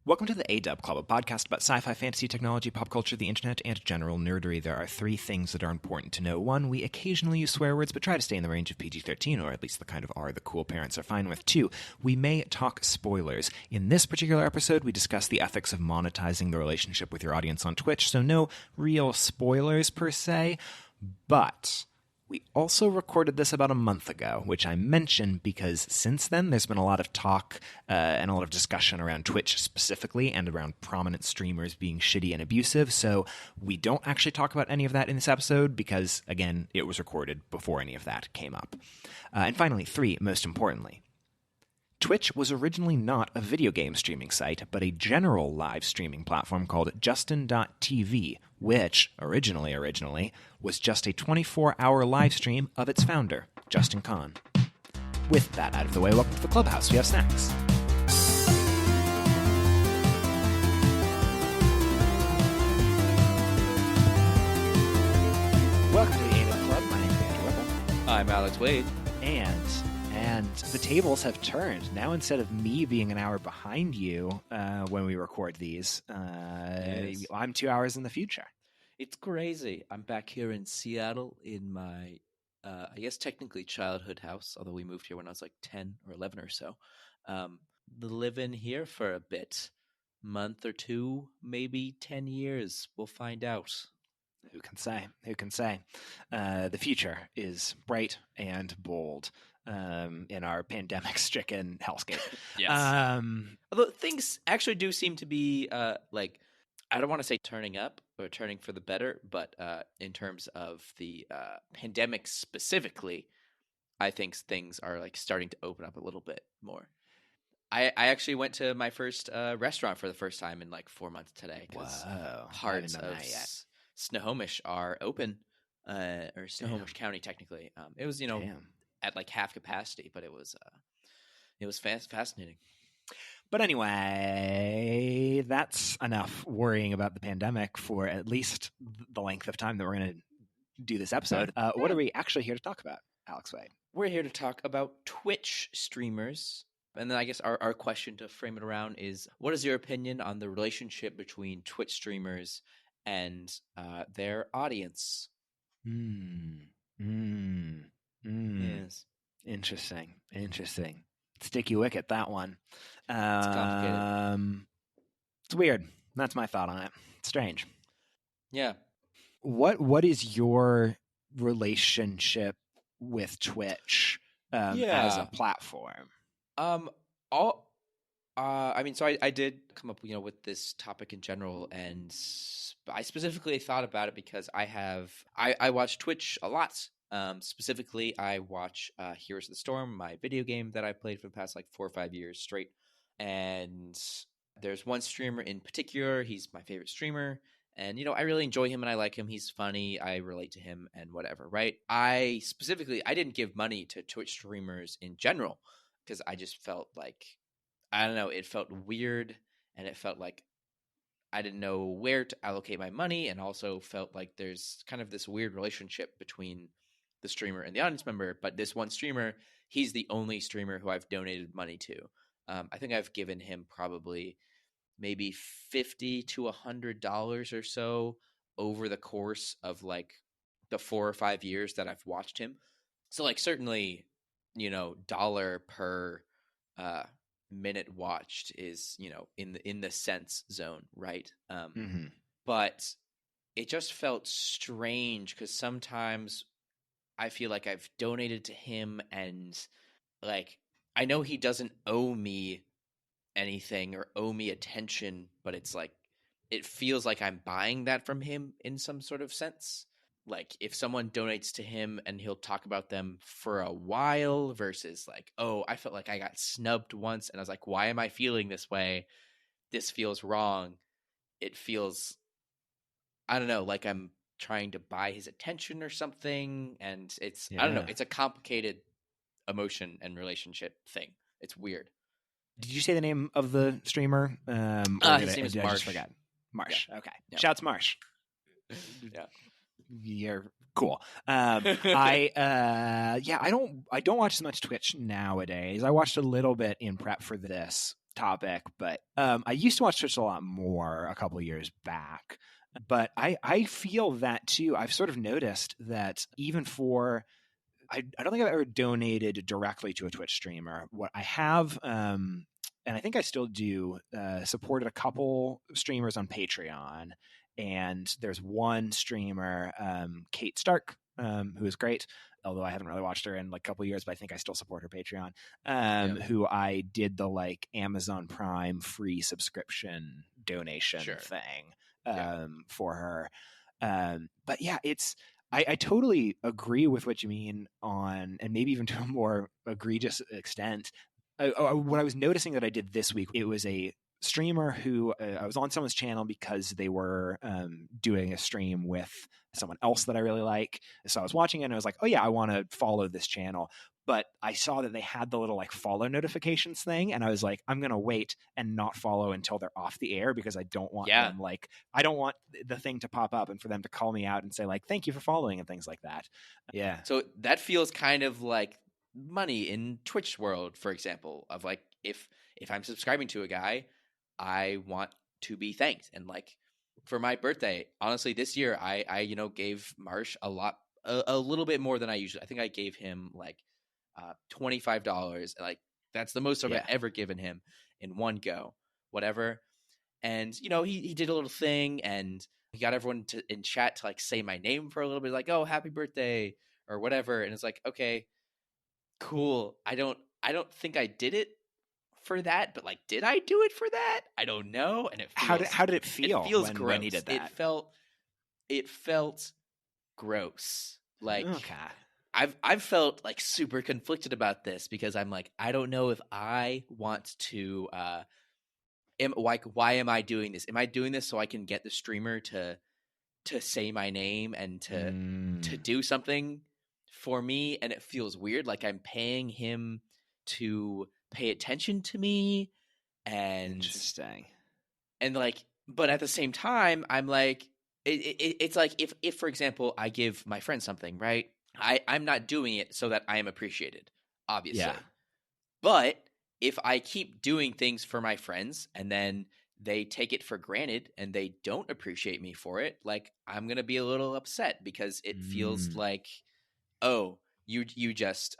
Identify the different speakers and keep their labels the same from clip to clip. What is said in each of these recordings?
Speaker 1: Welcome to the A-Dub Club, a podcast about sci-fi, fantasy, technology, pop culture, the internet, and general nerdery. There are three things that are important to know. One, we occasionally use swear words, but try to stay in the range of PG-13, or at least the kind of R the cool parents are fine with. Two, we may talk spoilers. In this particular episode, we discuss the ethics of monetizing the relationship with your audience on Twitch, so no real spoilers per se, but we also recorded this about a month ago, which I mention because since then there's been a lot of talk and a lot of discussion around Twitch specifically and around prominent streamers being shitty and abusive. So we don't actually talk about any of that in this episode because, again, it was recorded before any of that came up. And finally, three, most importantly, Twitch was originally not a video game streaming site, but a general live streaming platform called Justin.tv, which, originally, was just a 24-hour live stream of its founder, Justin Kan. With that out of the way, welcome to the Clubhouse. We have snacks. Welcome to the A-Dub Club. My name is Andrew Whipple.
Speaker 2: I'm Alex Wade.
Speaker 1: And the tables have turned. Now, instead of me being an hour behind you when we record these,
Speaker 2: Yes.
Speaker 1: I'm 2 hours in the future.
Speaker 2: It's crazy. I'm back here in Seattle in my, I guess technically childhood house, although we moved here when I was like 10 or 11 or so. Living here for a bit, month or two, maybe 10 years. We'll find out.
Speaker 1: Who can say? Who can say? The future is bright and bold in our pandemic-stricken hellscape.
Speaker 2: Yes. Although things actually do seem to be like, I don't want to say turning up or turning for the better, but in terms of the pandemic specifically, I think things are like starting to open up a little bit more. I actually went to my first restaurant for the first time in like 4 months today.
Speaker 1: Whoa.
Speaker 2: Parts of Snohomish are open, or Snohomish County technically. It was,
Speaker 1: Damn.
Speaker 2: at like half capacity, but it was fascinating.
Speaker 1: But anyway, that's enough worrying about the pandemic for at least the length of time that we're going to do this episode. What are we actually here to talk about, Alex Wade?
Speaker 2: We're here to talk about Twitch streamers. And then I guess our question to frame it around is, what is your opinion on the relationship between Twitch streamers and their audience? Yes.
Speaker 1: Interesting. Sticky wicket, that one.
Speaker 2: It's complicated.
Speaker 1: It's weird. That's my thought on it. Strange.
Speaker 2: Yeah.
Speaker 1: What is your relationship with Twitch as a platform?
Speaker 2: So I did come up, with this topic in general, and I specifically thought about it because I watch Twitch a lot. Specifically, I watch Heroes of the Storm, my video game that I played for the past like 4 or 5 years straight. And there's one streamer in particular. He's my favorite streamer. And, I really enjoy him and I like him. He's funny. I relate to him and whatever, right? I didn't give money to Twitch streamers in general because I just felt like, I don't know, it felt weird and it felt like I didn't know where to allocate my money, and also felt like there's kind of this weird relationship between the streamer and the audience member. But this one streamer, he's the only streamer who I've donated money to. I think I've given him probably maybe $50 to $100 or so over the course of like the 4 or 5 years that I've watched him. So like certainly, dollar per minute watched is, in the cents zone, right? But it just felt strange because sometimes I feel like I've donated to him and like I know he doesn't owe me anything or owe me attention, but it's like it feels like I'm buying that from him in some sort of sense. Like if someone donates to him and he'll talk about them for a while versus like, oh, I felt like I got snubbed once and I was like, why am I feeling this way? This feels wrong. It feels, I don't know, like I'm trying to buy his attention or something. And it's, I don't know, it's a complicated emotion and relationship thing. It's weird.
Speaker 1: Did you say the name of the streamer?
Speaker 2: His name is Marsh.
Speaker 1: I just forgot. Marsh.
Speaker 2: Yeah.
Speaker 1: Okay.
Speaker 2: Yeah.
Speaker 1: Shouts Marsh.
Speaker 2: Yeah.
Speaker 1: You're cool. I don't watch as much Twitch nowadays. I watched a little bit in prep for this topic, but I used to watch Twitch a lot more a couple of years back. But I feel that too. I've sort of noticed that even for I don't think I've ever donated directly to a Twitch streamer. What I have, and I think I still do, supported a couple streamers on Patreon. And there's one streamer, Kate Stark, who is great, although I haven't really watched her in like a couple of years, but I think I still support her Patreon, who I did the like Amazon Prime free subscription donation thing for her. But yeah, I totally agree with what you mean on, and maybe even to a more egregious extent. What I was noticing that I did this week, it was a streamer who I was on someone's channel because they were doing a stream with someone else that I really like. So I was watching it and I was like, oh yeah, I want to follow this channel. But I saw that they had the little like follow notifications thing, and I was like, I'm gonna wait and not follow until they're off the air because I don't want them I don't want the thing to pop up and for them to call me out and say like, thank you for following and things like that. Yeah.
Speaker 2: So that feels kind of like money in Twitch world, for example, of like if I'm subscribing to a guy, I want to be thanked. And like for my birthday, honestly, this year I gave Marsh a little bit more than I usually. I think I gave him like $25. Like that's the most I've ever given him in one go, whatever. And he did a little thing, and he got everyone in chat to like say my name for a little bit, like, oh, happy birthday or whatever. And it's like, okay, cool. I don't think I did it for that, but like, did I do it for that? I don't know. And it feels,
Speaker 1: how did it feel?
Speaker 2: It feels gross.
Speaker 1: When he did that?
Speaker 2: It felt gross. Like,
Speaker 1: okay.
Speaker 2: I've felt like super conflicted about this because I'm like, I don't know if I want to why am I doing this? Am I doing this so I can get the streamer to say my name and to do something for me? And it feels weird, like I'm paying him to pay attention to me. And
Speaker 1: interesting.
Speaker 2: And like, but at the same time, I'm like, it's like if for example I give my friend something, right? I'm not doing it so that I am appreciated, obviously. Yeah. But if I keep doing things for my friends and then they take it for granted and they don't appreciate me for it, like I'm going to be a little upset because it feels like, oh, you just,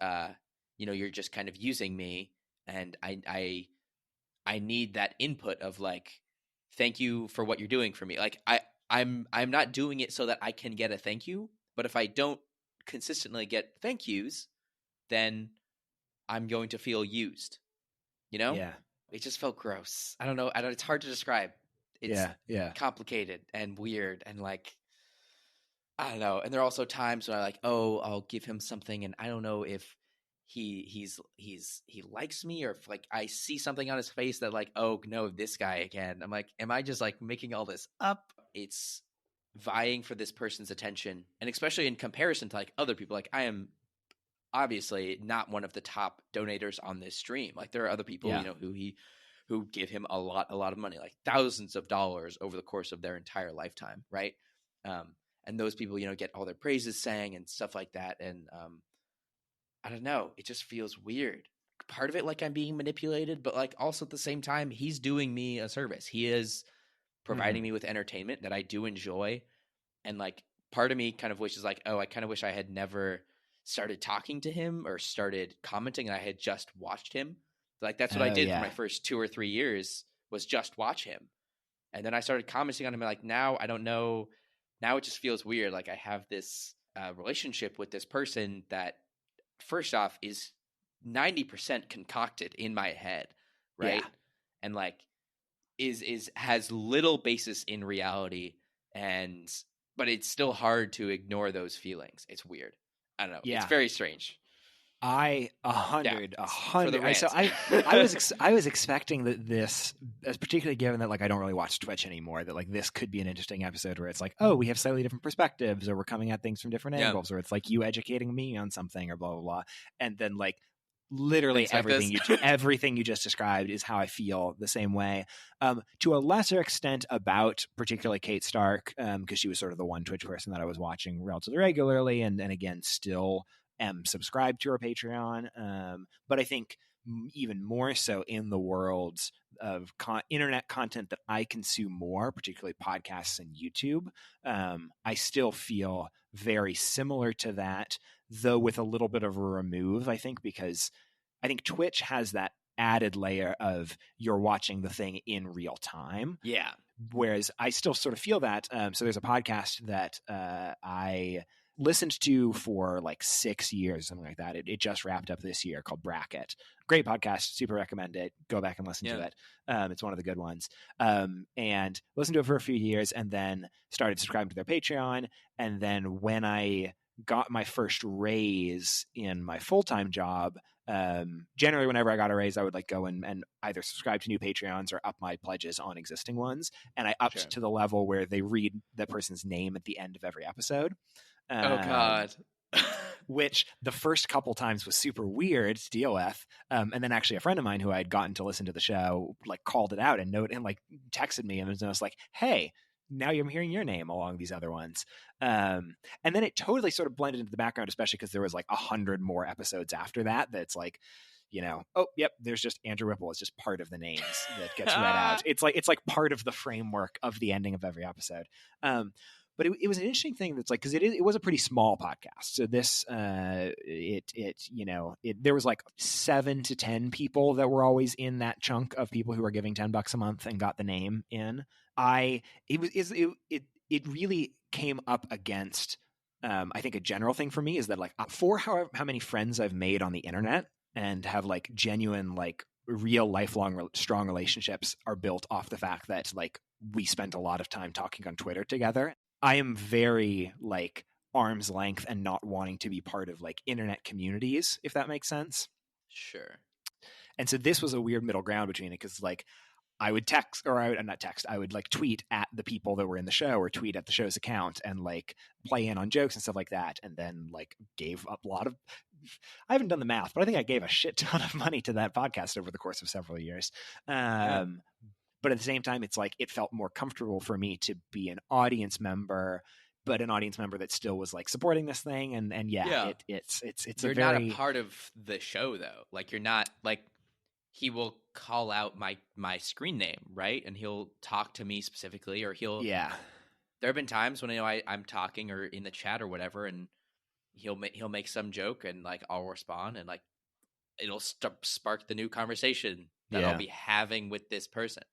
Speaker 2: you're just kind of using me. And I need that input of like, thank you for what you're doing for me. Like I'm not doing it so that I can get a thank you, but if I don't consistently get thank yous, then I'm going to feel used.
Speaker 1: Yeah.
Speaker 2: It just felt gross. I don't know. It's hard to describe. It's complicated and weird and like, I don't know. And there are also times when I like, oh, I'll give him something and I don't know if he likes me or if like I see something on his face that like, oh no, this guy again. I'm like, am I just like making all this up? It's vying for this person's attention, and especially in comparison to like other people. Like I am obviously not one of the top donators on this stream. Like there are other people, who give him a lot of money, like thousands of dollars over the course of their entire lifetime, right? And those people, get all their praises sang and stuff like that. And I don't know, it just feels weird. Part of it, like I'm being manipulated, but like also at the same time, he's doing me a service. He is providing me with entertainment that I do enjoy. And like part of me kind of wishes like, oh, I kind of wish I had never started talking to him or started commenting and I had just watched him. Like that's what I did for my first 2 or 3 years, was just watch him. And then I started commenting on him. Like now I don't know. Now it just feels weird. Like I have this relationship with this person that first off is 90% concocted in my head. Right. Yeah. And like, has little basis in reality, but it's still hard to ignore those feelings. It's weird. I don't know. Yeah. It's very strange.
Speaker 1: I 100. So I was expecting that this, as particularly given that like I don't really watch Twitch anymore, that like this could be an interesting episode where it's like, oh, we have slightly different perspectives, or we're coming at things from different angles, or it's like you educating me on something, or blah blah blah, and then like literally everything you just described is how I feel the same way. To a lesser extent about particularly Kate Stark, because she was sort of the one Twitch person that I was watching relatively regularly, and again still am subscribed to her Patreon. But I think even more so in the world internet content that I consume more, particularly podcasts and YouTube, I still feel very similar to that, though with a little bit of a remove, I think, because I think Twitch has that added layer of you're watching the thing in real time.
Speaker 2: Yeah.
Speaker 1: Whereas I still sort of feel that. So there's a podcast that I listened to for like 6 years, something like that. It just wrapped up this year, called Bracket. Great podcast, super recommend it. Go back and listen to it. It's one of the good ones. And listened to it for a few years, and then started subscribing to their Patreon. And then when I got my first raise in my full-time job, generally whenever I got a raise, I would like go and either subscribe to new Patreons or up my pledges on existing ones. And I upped to the level where they read that person's name at the end of every episode.
Speaker 2: Oh God.
Speaker 1: Which the first couple times was super weird to deal with. And then actually a friend of mine who I had gotten to listen to the show like called it out and like texted me and was like, hey, now I'm hearing your name along these other ones. And then it totally sort of blended into the background, especially because there was like 100 more episodes after that. That's like, oh, yep, there's just Andrew Whipple is just part of the names that gets read out. It's like part of the framework of the ending of every episode. But it was an interesting thing that's like, because it was a pretty small podcast. So this, there was like 7 to 10 people that were always in that chunk of people who were giving $10 a month and got the name in. It really came up against, I think a general thing for me is that like for how many friends I've made on the internet and have like genuine, like real lifelong strong relationships are built off the fact that like we spent a lot of time talking on Twitter together. I am very like arm's length and not wanting to be part of like internet communities, if that makes sense.
Speaker 2: Sure.
Speaker 1: And so this was a weird middle ground between it, because like I would text, or I would not text, I would like tweet at the people that were in the show or tweet at the show's account and like play in on jokes and stuff like that. And then like gave up a lot of, I haven't done the math, but I think I gave a shit ton of money to that podcast over the course of several years. But at the same time, it's like it felt more comfortable for me to be an audience member, but an audience member that still was like supporting this thing. And it's
Speaker 2: you're not a part of the show though. Like you're not like, he will call out my screen name, right? And he'll talk to me specifically, or there have been times when I'm talking or in the chat or whatever, and he'll make some joke and like I'll respond and like it'll spark the new conversation that I'll be having with this person.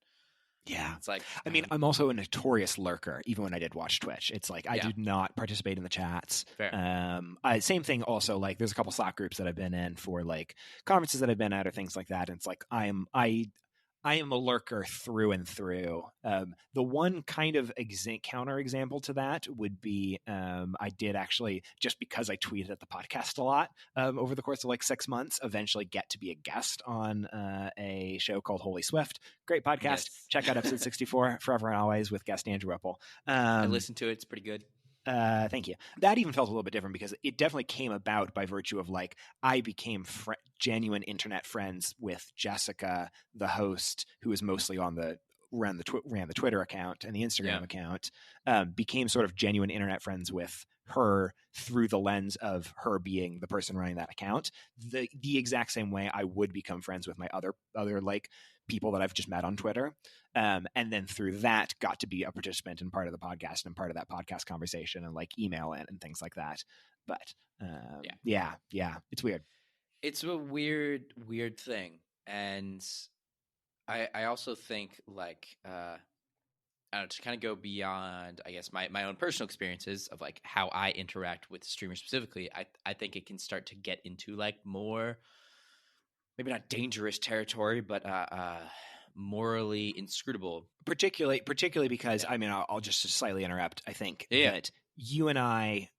Speaker 1: Yeah.
Speaker 2: It's like,
Speaker 1: I mean, I'm also a notorious lurker, even when I did watch Twitch. It's like, I do not participate in the chats.
Speaker 2: Fair.
Speaker 1: Same thing also, like there's a couple Slack groups that I've been in for like conferences that I've been at or things like that. And it's like, I am a lurker through and through. The one kind of counter example to that would be I did actually, just because I tweeted at the podcast a lot over the course of like 6 months, eventually get to be a guest on a show called Holy Swift. Great podcast. Yes. Check out episode 64, Forever and Always, with guest Andrew Whipple.
Speaker 2: I listened to it. It's pretty good.
Speaker 1: Thank you. That even felt a little bit different because it definitely came about by virtue of like I became genuine internet friends with Jessica, the host, who was mostly ran the Twitter account and the Instagram account. Became sort of genuine internet friends with her through the lens of her being the person running that account. The exact same way I would become friends with my other like people that I've just met on Twitter. And then through that got to be a participant and part of the podcast and part of that podcast conversation and like email in and things like that. But yeah, it's weird.
Speaker 2: It's a weird thing. And I also think like, I don't know, to kind of go beyond, I guess, my own personal experiences of like how I interact with streamers specifically, I think it can start to get into like more, maybe not dangerous territory, but morally inscrutable.
Speaker 1: Particularly because, I mean, I'll just slightly interrupt. I think that you and I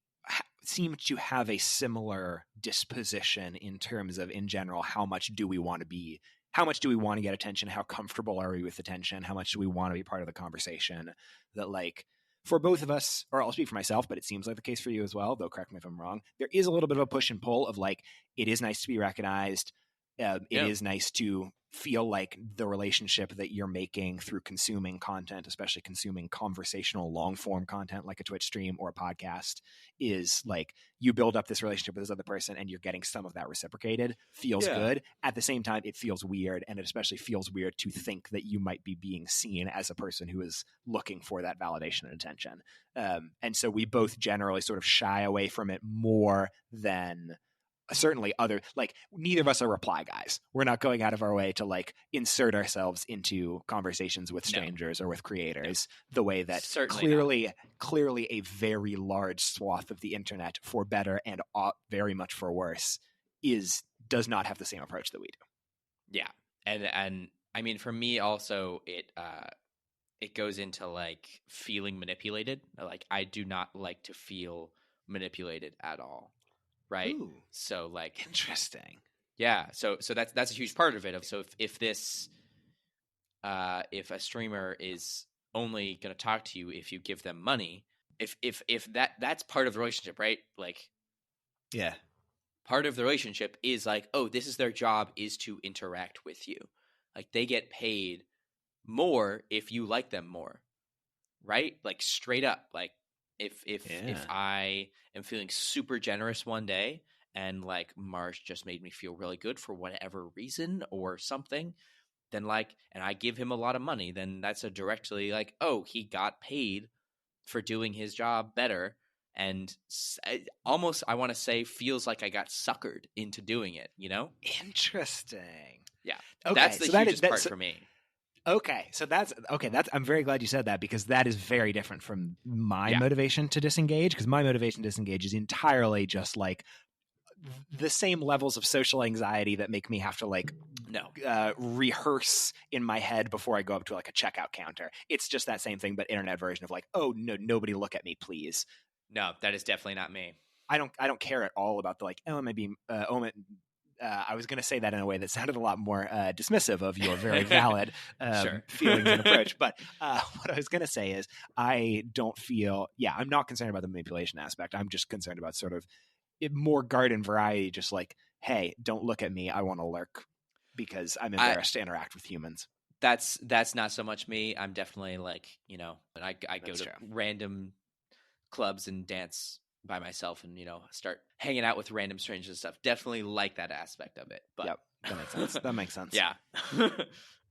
Speaker 1: seem to have a similar disposition in terms of, in general, how much do we want to get attention? How comfortable are we with attention? How much do we want to be part of the conversation? That like for both of us, or I'll speak for myself, but it seems like the case for you as well, though correct me if I'm wrong, there is a little bit of a push and pull of like, it is nice to be recognized. It is nice to feel like the relationship that you're making through consuming content, especially consuming conversational long form content like a Twitch stream or a podcast, is like you build up this relationship with this other person and you're getting some of that reciprocated, feels good. At the same time, it feels weird, and it especially feels weird to think that you might be being seen as a person who is looking for that validation and attention. And so we both generally sort of shy away from it more than certainly other, like neither of us are reply guys. We're not going out of our way to like insert ourselves into conversations with strangers or with creators the way that clearly a very large swath of the internet, for better and very much for worse, does not have the same approach that we do.
Speaker 2: Yeah. And I mean, for me also, it goes into like feeling manipulated. Like I do not like to feel manipulated at all. Right.
Speaker 1: Ooh,
Speaker 2: so like
Speaker 1: interesting.
Speaker 2: Yeah. So that's a huge part of it. So if a streamer is only going to talk to you if you give them money, if that's part of the relationship, right? Like,
Speaker 1: yeah,
Speaker 2: part of the relationship is like, oh, this is their job, is to interact with you. Like they get paid more if you like them more, right? Like straight up, like if I am feeling super generous one day and like Marsh just made me feel really good for whatever reason or something, then like, and I give him a lot of money, then that's a directly like, oh, he got paid for doing his job better. And almost, I want to say, feels like I got suckered into doing it, you know?
Speaker 1: Interesting.
Speaker 2: Yeah.
Speaker 1: Okay,
Speaker 2: that's the hugest part for me.
Speaker 1: Okay, so that's I'm very glad you said that, because that is very different from my motivation to disengage, because my motivation to disengage is entirely just like the same levels of social anxiety that make me have to like rehearse in my head before I go up to like a checkout counter. It's just that same thing, but internet version of like, oh no, nobody look at me, please.
Speaker 2: No, that is definitely not me.
Speaker 1: I don't care at all about the like, I was going to say that in a way that sounded a lot more dismissive of your very valid feelings and approach. But what I was going to say is I don't feel, I'm not concerned about the manipulation aspect. I'm just concerned about sort of more garden variety, just like, hey, don't look at me. I want to lurk because I'm embarrassed to interact with humans.
Speaker 2: That's not so much me. I'm definitely like, you know, I go to random clubs and dance by myself and, you know, start hanging out with random strangers and stuff. Definitely like that aspect of it. But
Speaker 1: yep, that makes sense. That makes sense.
Speaker 2: Yeah.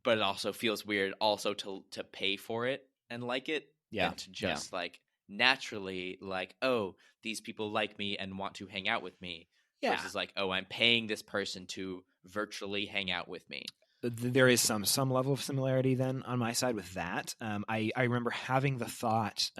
Speaker 2: But it also feels weird also to pay for it and like it.
Speaker 1: Yeah.
Speaker 2: And to just like naturally like, oh, these people like me and want to hang out with me. Yeah. Versus like, oh, I'm paying this person to virtually hang out with me.
Speaker 1: There is some level of similarity then on my side with that. I remember having the thought,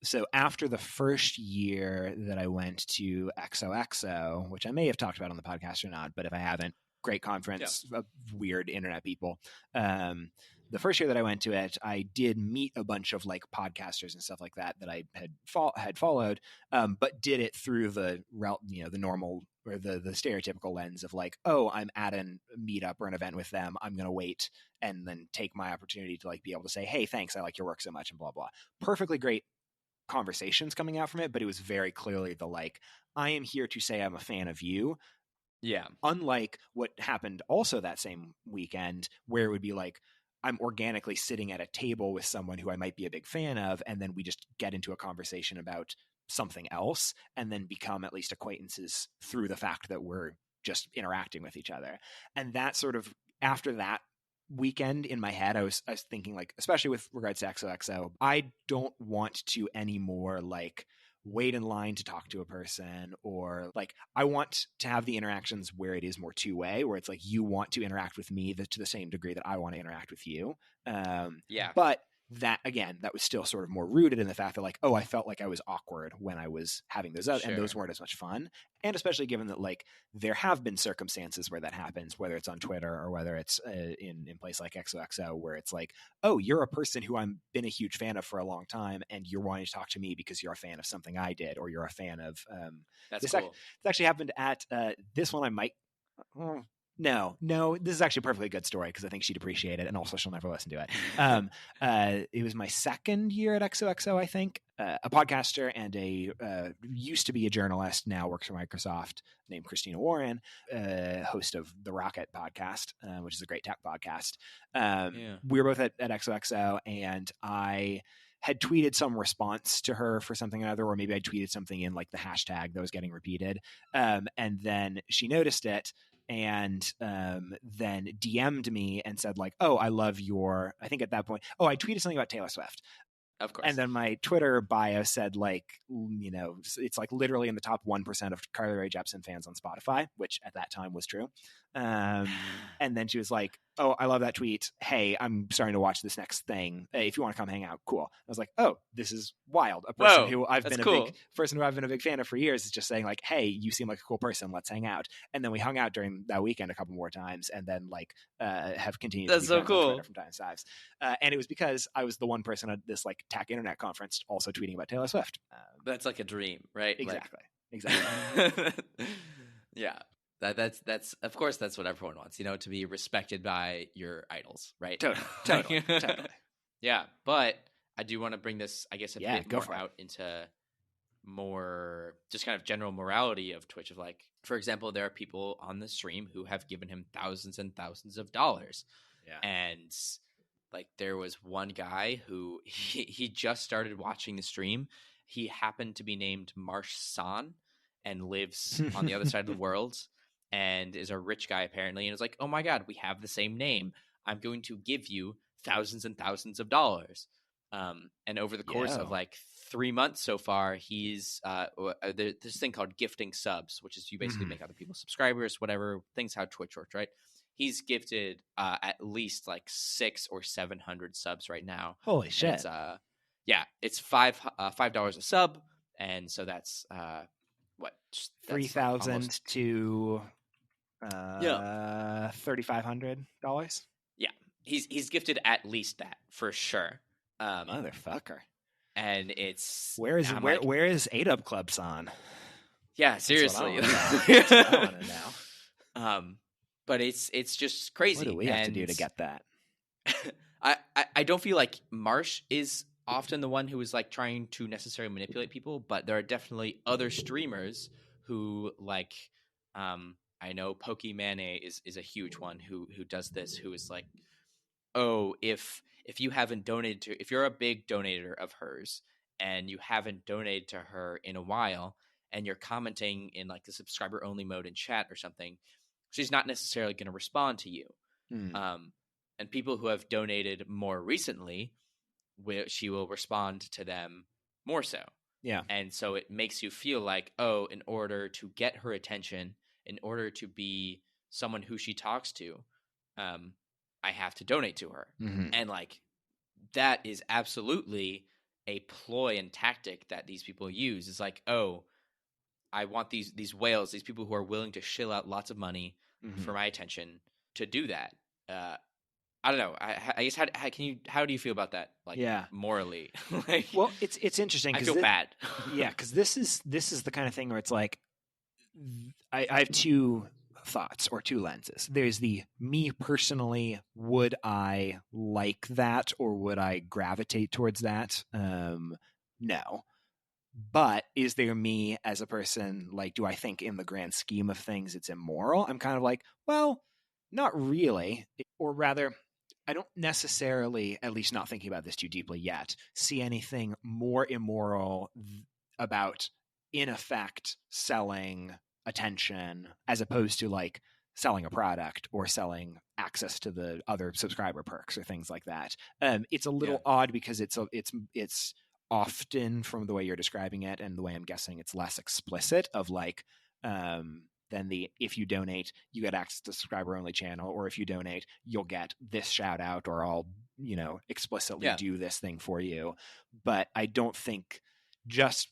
Speaker 1: so after the first year that I went to XOXO, which I may have talked about on the podcast or not, but if I haven't, great conference of weird internet people. The first year that I went to it, I did meet a bunch of like podcasters and stuff like that I had followed, but did it through the normal or the stereotypical lens of like, oh, I'm at a meetup or an event with them, I'm going to wait and then take my opportunity to like be able to say, hey, thanks, I like your work so much and blah, blah. Perfectly great conversations coming out from it, but it was very clearly the like, I am here to say I'm a fan of you.
Speaker 2: Yeah.
Speaker 1: Unlike what happened also that same weekend, where it would be like, I'm organically sitting at a table with someone who I might be a big fan of, and then we just get into a conversation about something else and then become at least acquaintances through the fact that we're just interacting with each other. And that sort of, after that weekend in my head, I was thinking like, especially with regards to XOXO, I don't want to anymore like wait in line to talk to a person, or like I want to have the interactions where it is more two-way, where it's like you want to interact with me to the same degree that I want to interact with you. But that, again, that was still sort of more rooted in the fact that like, oh, I felt like I was awkward when I was having those and those weren't as much fun. And especially given that like there have been circumstances where that happens, whether it's on Twitter or whether it's in place like XOXO, where it's like, oh, you're a person who I've been a huge fan of for a long time and you're wanting to talk to me because you're a fan of something I did, or you're a fan of
Speaker 2: that's cool.
Speaker 1: This actually happened at this one. I might No, this is actually a perfectly good story because I think she'd appreciate it, and also she'll never listen to it. It was my second year at XOXO, I think. a podcaster and used to be a journalist, now works for Microsoft, named Christina Warren, host of the Rocket podcast, which is a great tech podcast. We were both at XOXO, and I had tweeted some response to her for something or other, or maybe I tweeted something in like the hashtag that was getting repeated. And then she noticed it and then DM'd me and said like, oh, I love your, I think at that point, I tweeted something about Taylor Swift.
Speaker 2: Of course.
Speaker 1: And then my Twitter bio said like, it's like literally in the top 1% of Carly Rae Jepsen fans on Spotify, which at that time was true. And then she was like, oh, I love that tweet. Hey, I'm starting to watch this next thing. Hey, if you want to come hang out, cool. I was like, oh, this is wild. A person who I've been a big fan of for years is just saying like, hey, you seem like a cool person. Let's hang out. And then we hung out during that weekend a couple more times, and then like have continued.
Speaker 2: That's
Speaker 1: to be
Speaker 2: so cool.
Speaker 1: From time to time. And it was because I was the one person at this like tech internet conference also tweeting about Taylor Swift.
Speaker 2: That's like a dream, right?
Speaker 1: Exactly.
Speaker 2: Yeah. That's of course that's what everyone wants, to be respected by your idols, right?
Speaker 1: Totally.
Speaker 2: Yeah, but I do want to bring this, I guess, a bit more out into more just kind of general morality of Twitch. Of like, for example, there are people on the stream who have given him thousands and thousands of dollars.
Speaker 1: Yeah.
Speaker 2: And like there was one guy who he just started watching the stream. He happened to be named Marsh San and lives on the other side of the world and is a rich guy apparently. And it's like, oh my God, we have the same name. I'm going to give you thousands and thousands of dollars. And over the course of like 3 months so far, he's there's this thing called gifting subs, which is you basically make other people subscribers, whatever things how Twitch works, right? He's gifted at least like 600 or 700 subs right now.
Speaker 1: Holy shit!
Speaker 2: It's, it's $5 a sub, and so that's what
Speaker 1: $3,000 to $3,500.
Speaker 2: Yeah, he's gifted at least that for sure.
Speaker 1: Motherfucker!
Speaker 2: And it's
Speaker 1: where is 8up Club San?
Speaker 2: Yeah, seriously.
Speaker 1: That's what I want to know.
Speaker 2: But it's just crazy.
Speaker 1: What do we have to do to get that?
Speaker 2: I don't feel like Marsh is often the one who is like trying to necessarily manipulate people, but there are definitely other streamers who like I know Pokimane is a huge one who does this, who is like, oh, if you haven't donated to, if you're a big donator of hers and you haven't donated to her in a while and you're commenting in like the subscriber only mode in chat or something, she's not necessarily going to respond to you. And people who have donated more recently, she will respond to them more so.
Speaker 1: Yeah.
Speaker 2: And so it makes you feel like, oh, in order to get her attention, in order to be someone who she talks to, I have to donate to her. And like, that is absolutely a ploy and tactic that these people use. It's like, oh, I want these whales, these people who are willing to shill out lots of money for my attention to do that. I don't know. I guess how do you feel about that? Like, morally? Like,
Speaker 1: well, it's interesting.
Speaker 2: I feel bad.
Speaker 1: Yeah, because this is the kind of thing where it's like, I have two thoughts or two lenses. There's the me personally, would I like that or would I gravitate towards that? No. But is there me as a person, like, do I think in the grand scheme of things it's immoral? I'm kind of like, well, not really. Or rather, I don't necessarily, at least not thinking about this too deeply yet, see anything more immoral about, in effect, selling attention as opposed to like selling a product or selling access to the other subscriber perks or things like that. It's a little odd because it's often, from the way you're describing it and the way I'm guessing, it's less explicit of like than the, if you donate you get access to subscriber only channel, or if you donate you'll get this shout out, or I'll explicitly do this thing for you. But I don't think just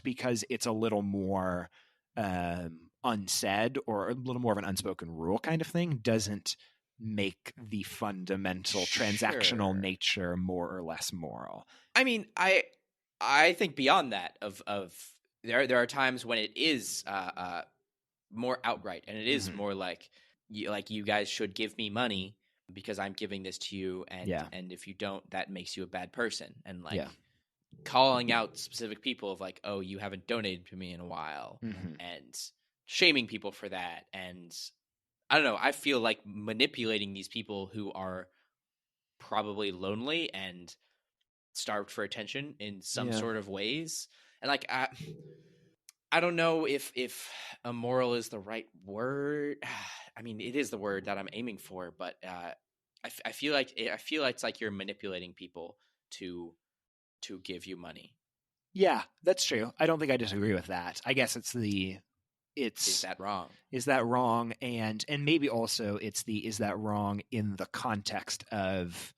Speaker 1: because it's a little more unsaid or a little more of an unspoken rule kind of thing doesn't make the fundamental transactional nature more or less moral.
Speaker 2: I mean, I think beyond that of there are times when it is more outright, and it is more like you guys should give me money because I'm giving this to you, and if you don't, that makes you a bad person, and like calling out specific people of like, oh, you haven't donated to me in a while,
Speaker 1: Mhm.
Speaker 2: and shaming people for that. And I don't know, I feel like manipulating these people who are probably lonely and starved for attention in some
Speaker 1: Yeah.
Speaker 2: sort of ways. And like I don't know if immoral is the right word. I mean, it is the word that I'm aiming for, but I feel like it's like you're manipulating people to give you money.
Speaker 1: Yeah, that's true. I don't think I disagree with that. I guess
Speaker 2: Is
Speaker 1: it's
Speaker 2: that wrong?
Speaker 1: is that wrong, and maybe also it's the is that wrong in the context of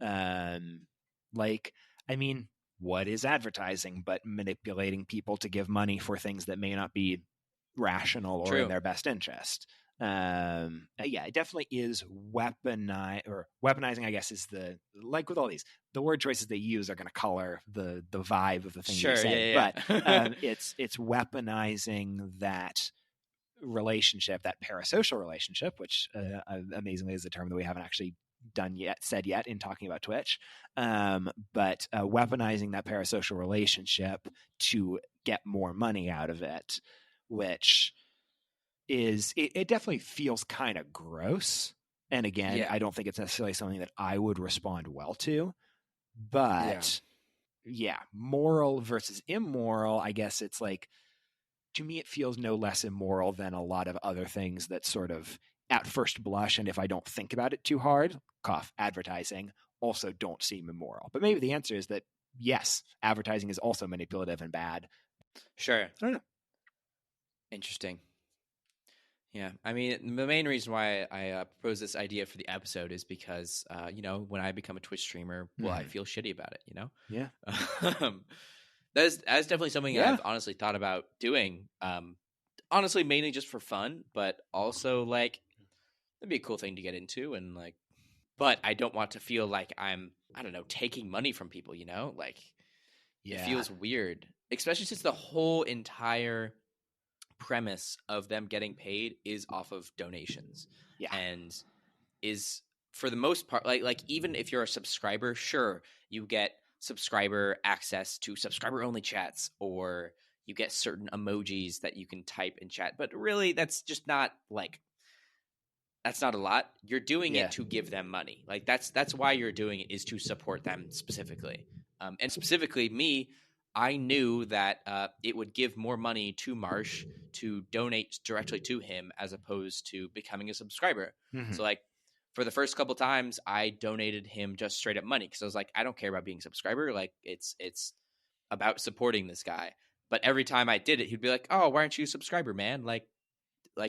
Speaker 1: um like, I mean, what is advertising but manipulating people to give money for things that may not be rational or in
Speaker 2: True.
Speaker 1: their best interest? Yeah, it definitely is weaponizing, I guess, is the, like with all these, the word choices they use are going to color the vibe of the thing you
Speaker 2: Sure.
Speaker 1: say,
Speaker 2: Yeah.
Speaker 1: but
Speaker 2: Yeah.
Speaker 1: it's weaponizing that relationship, that parasocial relationship, which amazingly is a term that we haven't actually said yet in talking about Twitch. But weaponizing that parasocial relationship to get more money out of it, which is, it definitely feels kind of gross. And again,
Speaker 2: Yeah.
Speaker 1: I don't think it's necessarily something that I would respond well to.
Speaker 2: Yeah.
Speaker 1: But yeah, moral versus immoral, I guess it's like, to me, it feels no less immoral than a lot of other things that sort of, at first blush, and if I don't think about it too hard, cough, advertising, also don't seem immoral. But maybe the answer is that, yes, advertising is also manipulative and bad.
Speaker 2: Sure.
Speaker 1: I don't know.
Speaker 2: Interesting. Yeah, I mean, the main reason why I proposed this idea for the episode is because, when I become a Twitch streamer, well, I feel shitty about it.
Speaker 1: Yeah.
Speaker 2: Um, that's definitely something
Speaker 1: Yeah.
Speaker 2: I've honestly thought about doing. Honestly, mainly just for fun, but also like that'd be a cool thing to get into, and like, but I don't want to feel like I don't know, taking money from people. Like it
Speaker 1: Yeah.
Speaker 2: feels weird, especially since the whole entire premise of them getting paid is off of donations.
Speaker 1: Yeah.
Speaker 2: And is, for the most part, like even if you're a subscriber, sure, you get subscriber access to subscriber only chats, or you get certain emojis that you can type in chat, but really that's just not like, that's not a lot. You're doing
Speaker 1: Yeah.
Speaker 2: it to give them money. Like that's why you're doing it, is to support them specifically. And specifically me, I knew that it would give more money to Marsh to donate directly to him as opposed to becoming a subscriber.
Speaker 1: Mhm.
Speaker 2: So like for the first couple times, I donated him just straight up money because I was like, I don't care about being a subscriber. Like it's about supporting this guy. But every time I did it, he'd be like, "Oh, why aren't you a subscriber, man? Like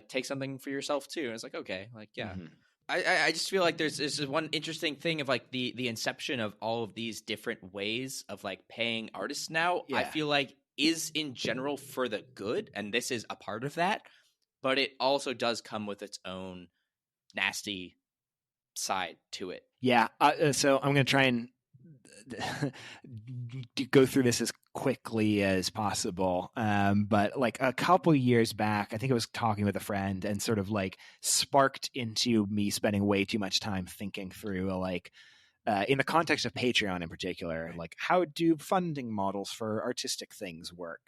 Speaker 2: take something for yourself too." And it's like, okay, like yeah.
Speaker 1: Mhm.
Speaker 2: I just feel like there's this one interesting thing of like the inception of all of these different ways of like paying artists now. I
Speaker 1: Yeah.
Speaker 2: feel like is in general for the good, and this is a part of that, but it also does come with its own nasty side to it.
Speaker 1: Yeah. So I'm going to try and go through this as quickly as possible. But like a couple years back, I think I was talking with a friend and sort of like sparked into me spending way too much time thinking through like, in the context of Patreon in particular, like how do funding models for artistic things work,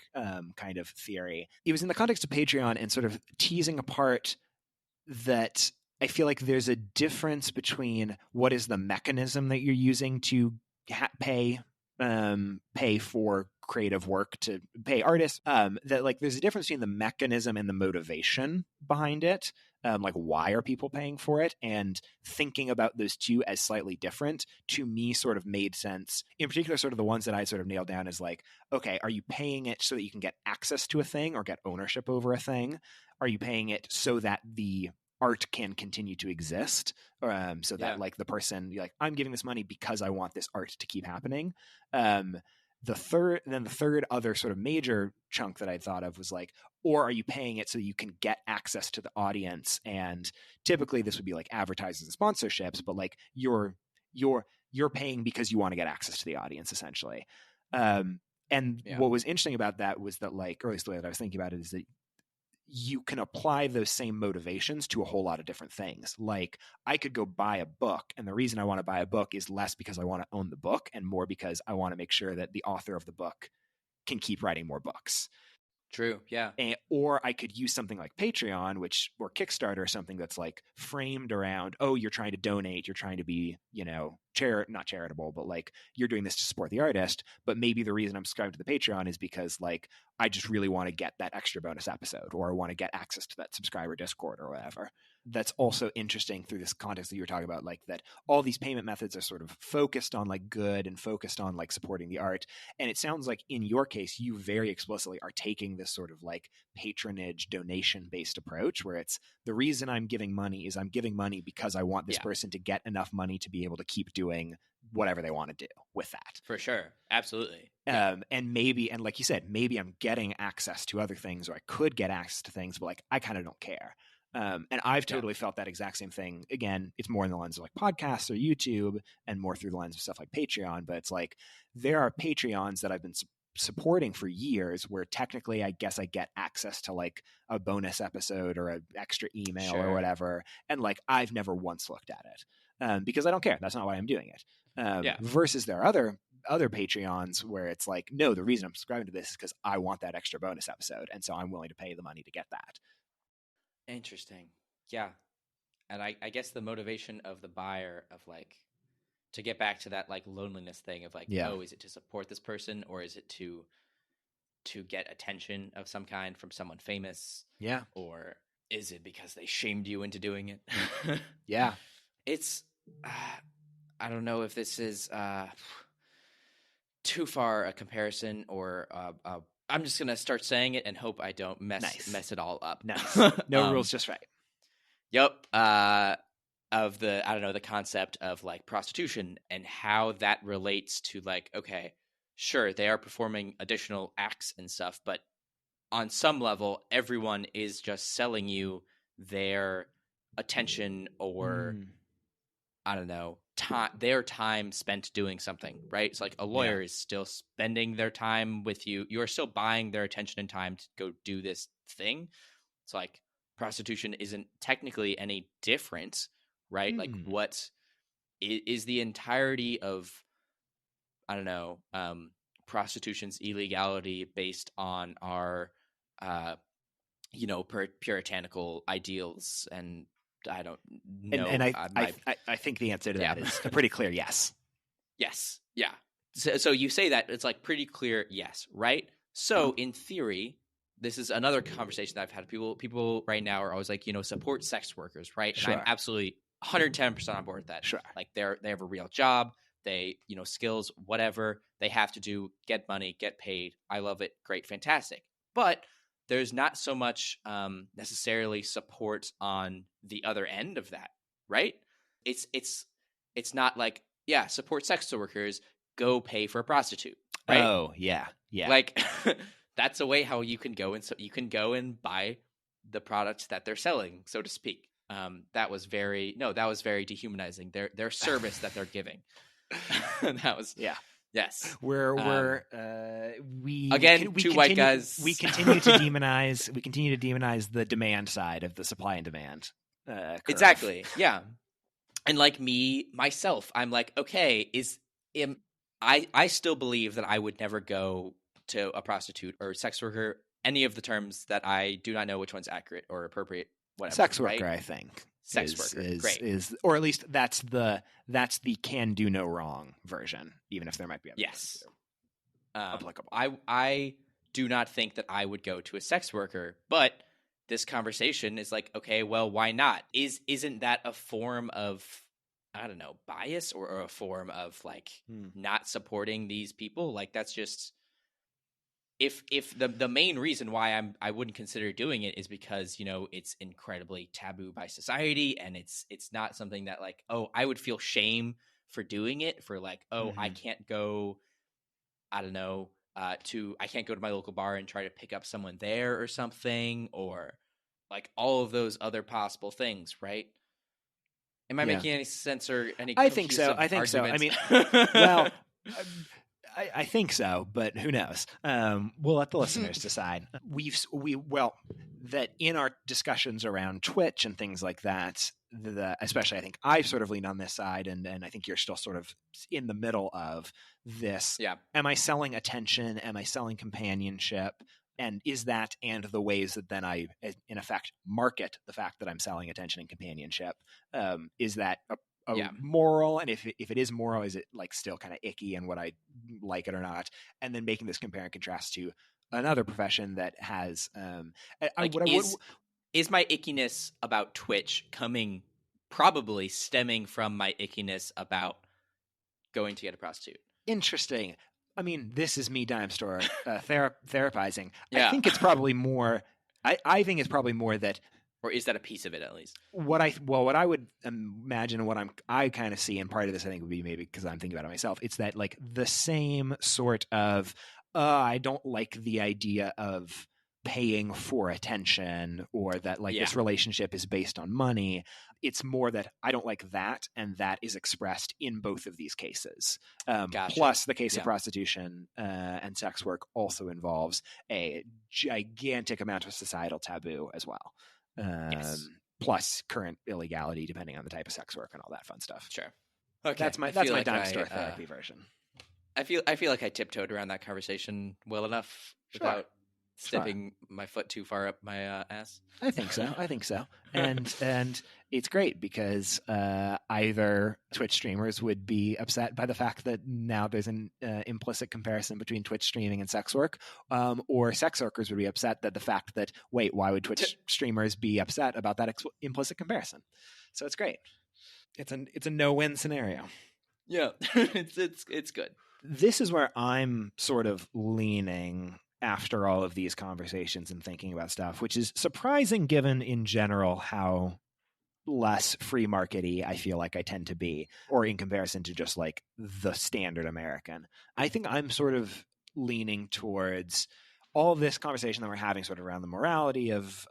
Speaker 1: kind of theory. It was in the context of Patreon and sort of teasing apart that I feel like there's a difference between what is the mechanism that you're using to pay for creative work, to pay artists. That like there's a difference between the mechanism and the motivation behind it. Like why are people paying for it? And thinking about those two as slightly different, to me, sort of made sense. In particular, sort of the ones that I sort of nailed down is like, okay, are you paying it so that you can get access to a thing or get ownership over a thing? Are you paying it so that the art can continue to exist, so that like the person, you're like, I'm giving this money because I want this art to keep happening. The third other sort of major chunk that I thought of was like, or are you paying it so that you can get access to the audience? And typically this would be like advertisers and sponsorships, but like you're paying because you want to get access to the audience, essentially. And what was interesting about that was that, like, or at least the way that I was thinking about it, is that you can apply those same motivations to a whole lot of different things. Like, I could go buy a book, and the reason I want to buy a book is less because I want to own the book and more because I want to make sure that the author of the book can keep writing more books.
Speaker 2: True. Yeah.
Speaker 1: Or I could use something like Patreon, or Kickstarter, or something that's like framed around, oh, you're trying to donate, you're trying to be, not charitable, but like you're doing this to support the artist. But maybe the reason I'm subscribed to the Patreon is because like I just really want to get that extra bonus episode, or I want to get access to that subscriber Discord or whatever. That's also interesting through this context that you were talking about, like that all these payment methods are sort of focused on like good and focused on like supporting the art. And it sounds like in your case, you very explicitly are taking this sort of like patronage donation based approach where it's the reason I'm giving money is I'm giving money because I want this person to get enough money to be able to keep doing whatever they want to do with that.
Speaker 2: For sure. Absolutely.
Speaker 1: And like you said, maybe I'm getting access to other things, or I could get access to things, but like I kind of don't care. And I've totally felt that exact same thing. Again, it's more in the lens of like podcasts or YouTube and more through the lens of stuff like Patreon. But it's like there are Patreons that I've been supporting for years where technically I guess I get access to like a bonus episode or an extra email or whatever. And like I've never once looked at it because I don't care. That's not why I'm doing it. Versus there are other Patreons where it's like, no, the reason I'm subscribing to this is because I want that extra bonus episode. And so I'm willing to pay the money to get that.
Speaker 2: Interesting. Yeah. And I guess the motivation of the buyer of like, to get back to that like loneliness thing of like, oh, is it to support this person or is it to get attention of some kind from someone famous?
Speaker 1: Yeah.
Speaker 2: Or is it because they shamed you into doing it?
Speaker 1: Yeah.
Speaker 2: It's, I don't know if this is too far a comparison or I'm just going to start saying it and hope I don't mess it all up.
Speaker 1: Nice. No rules, just right.
Speaker 2: Yep. Of the concept of like prostitution and how that relates to like, okay, sure, they are performing additional acts and stuff, but on some level, everyone is just selling you their attention or I don't know, their time spent doing something, right? It's like a lawyer is still spending their time with you. You are still buying their attention and time to go do this thing. It's like prostitution isn't technically any different, right? Like what is the entirety of, I don't know, prostitution's illegality based on our, puritanical ideals and I don't know.
Speaker 1: And I think the answer to that is a pretty clear yes.
Speaker 2: Yes. Yeah. So you say that it's like pretty clear yes, right? So in theory, this is another conversation that I've had. People right now are always like, support sex workers, right?
Speaker 1: Sure.
Speaker 2: And I'm absolutely 110% on board with that.
Speaker 1: Sure.
Speaker 2: Like they have a real job, they, skills, whatever they have to do, get money, get paid. I love it. Great. Fantastic. But there's not so much necessarily support on the other end of that, right? It's not like, support sex workers, go pay for a prostitute, right?
Speaker 1: Oh, yeah.
Speaker 2: Like that's a way how you can go and buy the product that they're selling, so to speak. That was very dehumanizing. Their service that they're giving. That was Yes.
Speaker 1: We
Speaker 2: white guys.
Speaker 1: We continue to demonize the demand side of the supply and demand. Curve.
Speaker 2: Exactly. Yeah. And like myself, I'm like, okay, I still believe that I would never go to a prostitute or sex worker, any of the terms that I do not know which one's accurate or appropriate, whatever.
Speaker 1: Sex worker,
Speaker 2: right?
Speaker 1: I think.
Speaker 2: Sex worker, great.
Speaker 1: Is or at least that's the can do no wrong version, even if there might be other
Speaker 2: yes
Speaker 1: applicable.
Speaker 2: I do not think that I would go to a sex worker, but this conversation is like, okay, well, why not? Isn't that a form of, I don't know, bias or a form of like not supporting these people? Like that's just if the main reason why I wouldn't consider doing it is because it's incredibly taboo by society and it's not something that like, oh, I would feel shame for doing it, for like, oh, I can't go, I don't know, I can't go to my local bar and try to pick up someone there or something, or like all of those other possible things, right? Am I making any sense or any?
Speaker 1: I think so. I mean, well. I think so, but who knows? We'll let the listeners decide. that in our discussions around Twitch and things like that, especially I think I've sort of leaned on this side, and I think you're still sort of in the middle of this.
Speaker 2: Yeah.
Speaker 1: Am I selling attention? Am I selling companionship? And is that, and the ways that then I, in effect, market the fact that I'm selling attention and companionship, is that a moral? And if it is moral, is it like still kind of icky, and would I like it or not? And then making this compare and contrast to another profession that has
Speaker 2: is my ickiness about Twitch probably stemming from my ickiness about going to get a prostitute?
Speaker 1: Interesting. I mean, this is me, Dime Store, therapizing.
Speaker 2: Yeah.
Speaker 1: I think it's probably more. I think it's probably more that,
Speaker 2: or is that a piece of it at least?
Speaker 1: What I would imagine, and what I kind of see, and part of this I think would be maybe because I'm thinking about it myself. It's that like the same sort of I don't like the idea of paying for attention, or that like this relationship is based on money. It's more that I don't like that, and that is expressed in both of these cases.
Speaker 2: Gotcha.
Speaker 1: Plus, the case of prostitution and sex work also involves a gigantic amount of societal taboo as well.
Speaker 2: Yes.
Speaker 1: Plus current illegality, depending on the type of sex work and all that fun stuff.
Speaker 2: Sure. Okay.
Speaker 1: That's my Dime Store therapy version.
Speaker 2: I feel like I tiptoed around that conversation well enough without stepping my foot too far up my ass.
Speaker 1: I think so. And it's great because either Twitch streamers would be upset by the fact that now there's an implicit comparison between Twitch streaming and sex work, or sex workers would be upset that the fact that, wait, why would Twitch streamers be upset about that implicit comparison? So it's great. It's a no-win scenario.
Speaker 2: Yeah, it's good.
Speaker 1: This is where I'm sort of leaning after all of these conversations and thinking about stuff, which is surprising given in general how less free market-y I feel like I tend to be, or in comparison to just like the standard American. I think I'm sort of leaning towards all this conversation that we're having sort of around the morality of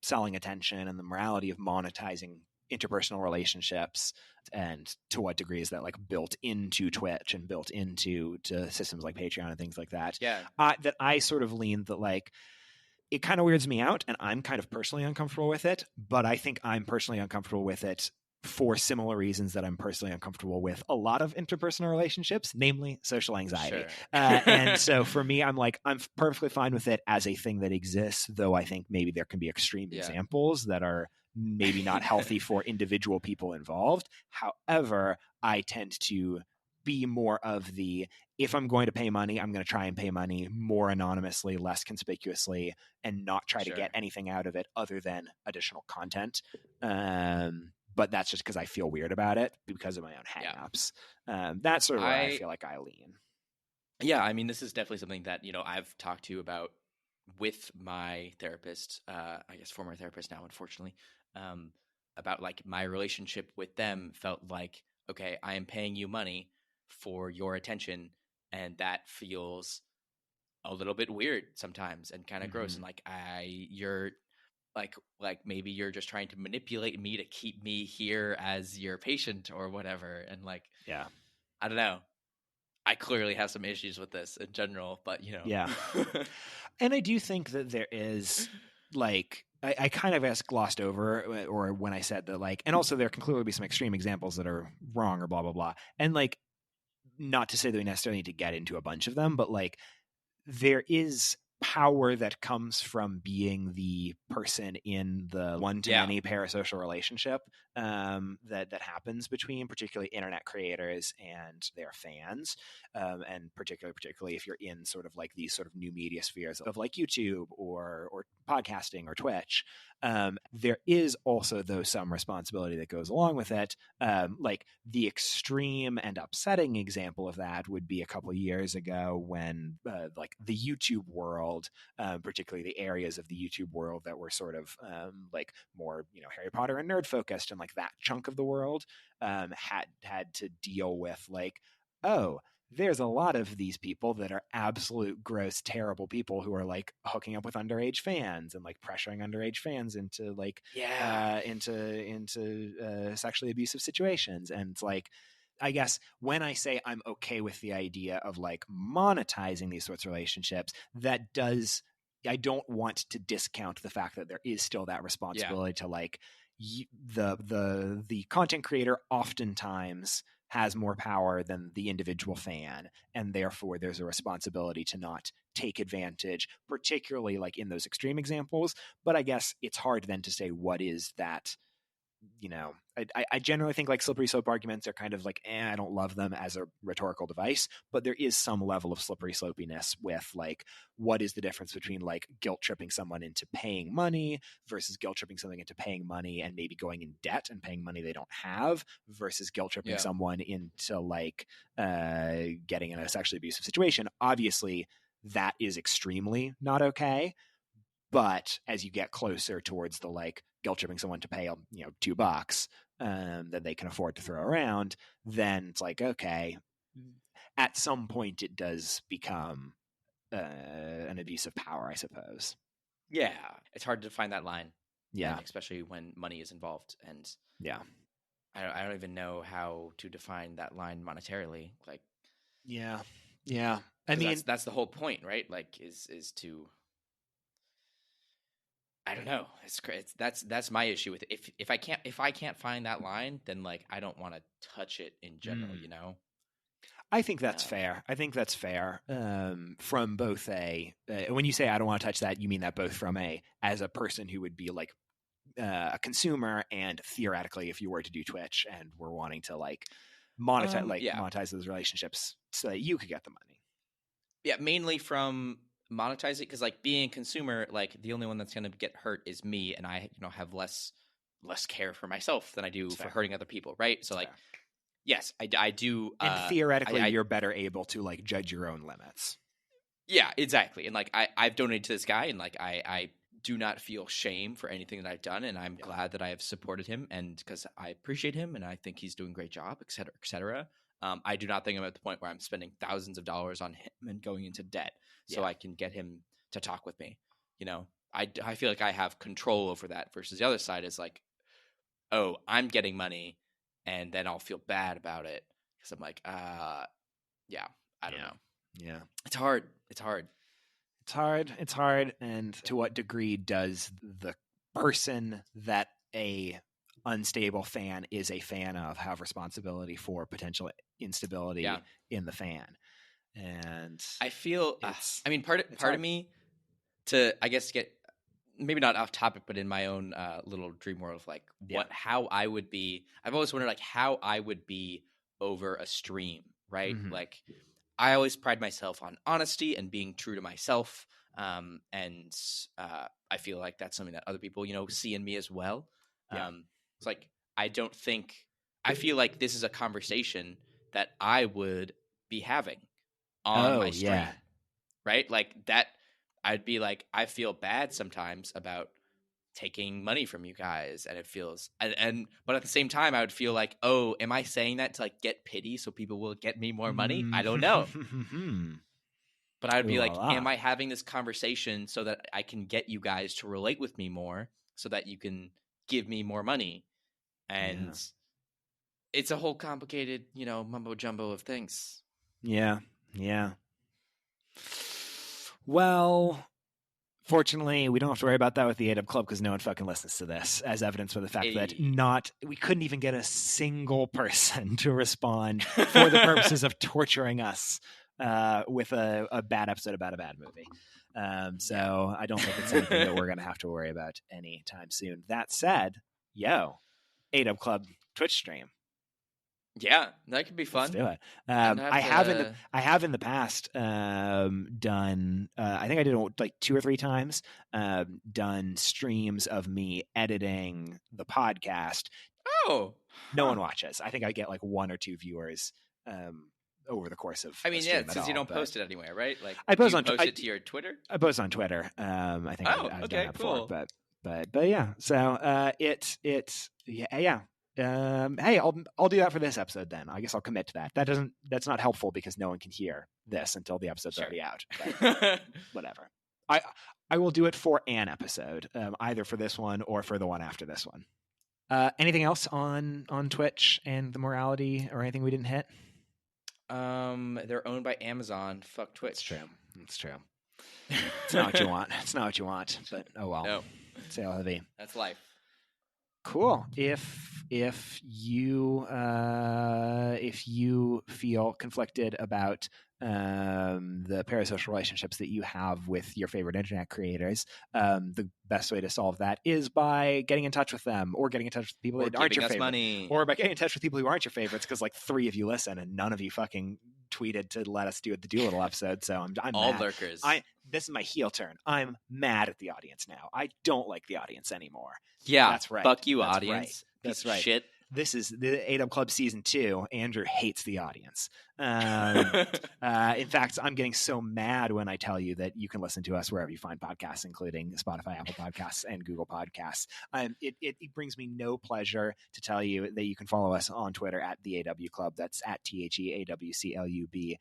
Speaker 1: selling attention and the morality of monetizing interpersonal relationships, and to what degree is that like built into Twitch and built into systems like Patreon and things like that.
Speaker 2: Yeah.
Speaker 1: That I sort of lean that like it kind of weirds me out, and I'm kind of personally uncomfortable with it, but I think I'm personally uncomfortable with it for similar reasons that I'm personally uncomfortable with a lot of interpersonal relationships, namely social anxiety.
Speaker 2: Sure.
Speaker 1: And so for me, I'm perfectly fine with it as a thing that exists, though I think maybe there can be extreme examples that are maybe not healthy for individual people involved. However, I tend to be more of the, if I'm going to pay money, I'm going to try and pay money more anonymously, less conspicuously, and not try to get anything out of it other than additional content. But that's just because I feel weird about it because of my own hang-ups. That's sort of where I feel like I lean.
Speaker 2: Yeah, I mean, this is definitely something that, I've talked to about with my therapist, I guess former therapist now, unfortunately, about like my relationship with them felt like, okay, I am paying you money for your attention, and that feels a little bit weird sometimes and kind of gross. And like you're like maybe you're just trying to manipulate me to keep me here as your patient or whatever. And like, I don't know. I clearly have some issues with this in general, but
Speaker 1: Yeah. And I do think that there is like, I kind of glossed over, or when I said that like, and also there can clearly be some extreme examples that are wrong or blah, blah, blah. And like, not to say that we necessarily need to get into a bunch of them, but like there is power that comes from being the person in the one-to-many parasocial relationship that happens between particularly internet creators and their fans, and particularly if you're in sort of like these sort of new media spheres of like YouTube or podcasting or Twitch. There is also, though, some responsibility that goes along with it. Like the extreme and upsetting example of that would be a couple of years ago when like the YouTube world, particularly the areas of the YouTube world that were sort of like more, Harry Potter and nerd focused, and like that chunk of the world had to deal with like, oh, there's a lot of these people that are absolute gross, terrible people who are like hooking up with underage fans and like pressuring underage fans into like, into sexually abusive situations. And it's like, I guess when I say I'm okay with the idea of like monetizing these sorts of relationships, that does I don't want to discount the fact that there is still that responsibility to like the content creator oftentimes has more power than the individual fan, and therefore there's a responsibility to not take advantage, particularly like in those extreme examples. But I guess it's hard then to say what is that. I generally think like slippery slope arguments are kind of like, I don't love them as a rhetorical device, but there is some level of slippery slopiness with like, what is the difference between like guilt tripping someone into paying money versus guilt tripping something into paying money and maybe going in debt and paying money they don't have versus guilt tripping someone into like getting in a sexually abusive situation. Obviously, that is extremely not okay. But as you get closer towards the like guilt tripping someone to pay, $2 that they can afford to throw around, then it's like, okay, at some point it does become an abuse of power, I suppose.
Speaker 2: Yeah, it's hard to find that line.
Speaker 1: Yeah,
Speaker 2: especially when money is involved, and
Speaker 1: yeah,
Speaker 2: I don't even know how to define that line monetarily. Like,
Speaker 1: yeah. I mean,
Speaker 2: that's the whole point, right? Like, is to. I don't know. That's my issue with it. If I can't find that line, then like I don't want to touch it in general.
Speaker 1: I think that's fair. From both when you say I don't want to touch that, you mean that both from as a person who would be like a consumer, and theoretically, if you were to do Twitch and were wanting to like monetize monetize those relationships so that you could get the money.
Speaker 2: Yeah, mainly from monetize it, because like being a consumer, like the only one that's going to get hurt is me, and I have less care for myself than I do for hurting other people, right? So like yes, I do,
Speaker 1: and theoretically you're better able to like judge your own limits.
Speaker 2: Yeah, exactly. And like I've donated to this guy, and like I do not feel shame for anything that I've done, and I'm glad that I have supported him, and because I appreciate him and I think he's doing a great job, et cetera, et cetera. I do not think I'm at the point where I'm spending thousands of dollars on him and going into debt so I can get him to talk with me. I feel like I have control over that, versus the other side is like, oh, I'm getting money, and then I'll feel bad about it because I'm like, I don't know.
Speaker 1: Yeah.
Speaker 2: It's hard.
Speaker 1: It's hard. And to what degree does the person that a unstable fan is a fan of have responsibility for potential instability in the fan? And
Speaker 2: I feel, part of me, to, I guess, get maybe not off topic, but in my own little dream world of like how I would be. I've always wondered like how I would be over a stream, right? Mm-hmm. Like I always pride myself on honesty and being true to myself. And I feel like that's something that other people, see in me as well. Yeah. It's like, I feel like this is a conversation that I would be having on my stream, right? Like that, I'd be like, I feel bad sometimes about taking money from you guys, and it feels, but at the same time, I would feel like, oh, am I saying that to like get pity so people will get me more money? I don't know. But I would be like, am I having this conversation so that I can get you guys to relate with me more so that you can give me more money? And it's a whole complicated, mumbo jumbo of things.
Speaker 1: Yeah. Well, fortunately, we don't have to worry about that with the A-Dub Club because no one fucking listens to this, as evidence for the fact that we couldn't even get a single person to respond for the purposes of torturing us with a bad episode about a bad movie. So I don't think it's anything that we're going to have to worry about anytime soon. That said, A-Dub Club Twitch stream.
Speaker 2: Yeah, that could be fun.
Speaker 1: Let's do it. I have in the past done. I think I did it like 2 or 3 times. Done streams of me editing the podcast.
Speaker 2: Oh,
Speaker 1: no one watches. I think I get like 1 or 2 viewers over the course of.
Speaker 2: I mean, since you don't post it anywhere, right? Like
Speaker 1: I post
Speaker 2: it to your Twitter.
Speaker 1: I post on Twitter. I think I've done that before, but yeah. So hey, I'll do that for this episode then. I guess I'll commit to that. That's not helpful because no one can hear this until the episode's already out. But whatever. I will do it for an episode, either for this one or for the one after this one. Anything else on Twitch and the morality or anything we didn't hit?
Speaker 2: They're owned by Amazon. Fuck Twitch.
Speaker 1: That's true. It's not what you want. It's not what you want. But oh well.
Speaker 2: No,
Speaker 1: C'est la vie.
Speaker 2: that's life.
Speaker 1: Cool. If you feel conflicted about the parasocial relationships that you have with your favorite internet creators, the best way to solve that is by getting in touch with them, or getting in touch with people that aren't your favorite,
Speaker 2: money.
Speaker 1: or by getting in touch with people who aren't your favorites, because like 3 of you listen and none of you fucking tweeted to let us do the Doolittle episode. So I'm
Speaker 2: all
Speaker 1: mad.
Speaker 2: lurkers.
Speaker 1: This is my heel turn. I'm mad at the audience now. I don't like the audience anymore.
Speaker 2: Yeah,
Speaker 1: that's right.
Speaker 2: Fuck you,
Speaker 1: That's
Speaker 2: audience.
Speaker 1: Right. That's
Speaker 2: Piece of
Speaker 1: right.
Speaker 2: Shit.
Speaker 1: This is the A-Dub Club Season 2. Andrew hates the audience. In fact, I'm getting so mad when I tell you that you can listen to us wherever you find podcasts, including Spotify, Apple Podcasts, and Google Podcasts. It brings me no pleasure to tell you that you can follow us on Twitter at the AW Club. That's at THEAWCLUB.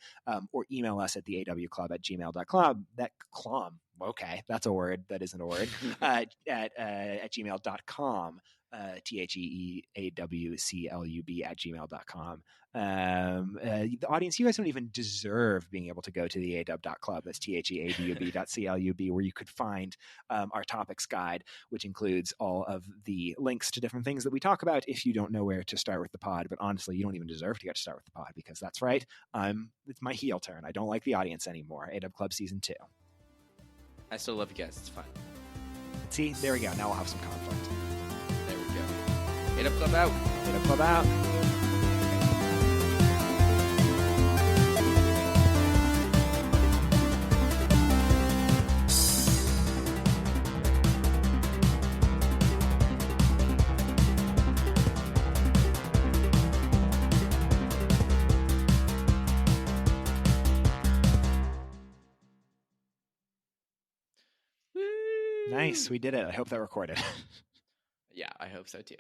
Speaker 1: Or email us at theawclub@gmail.com. That clom. Okay, that's a word. That isn't a word. At gmail.com. THEAWCLUB@gmail.com. The audience, you guys don't even deserve being able to go to the AW.club. That's THEADUB.CLUB, where you could find our topics guide, which includes all of the links to different things that we talk about if you don't know where to start with the pod. But honestly, you don't even deserve to get to start with the pod, because that's right. It's my heel turn. I don't like the audience anymore. AW Club Season 2.
Speaker 2: I still love you guys. It's fine.
Speaker 1: See, there we go. Now we'll have some conflict.
Speaker 2: There we go. A-Dub Club out.
Speaker 1: A-Dub Club out. Nice. We did it. I hope that recorded.
Speaker 2: Yeah, I hope so too.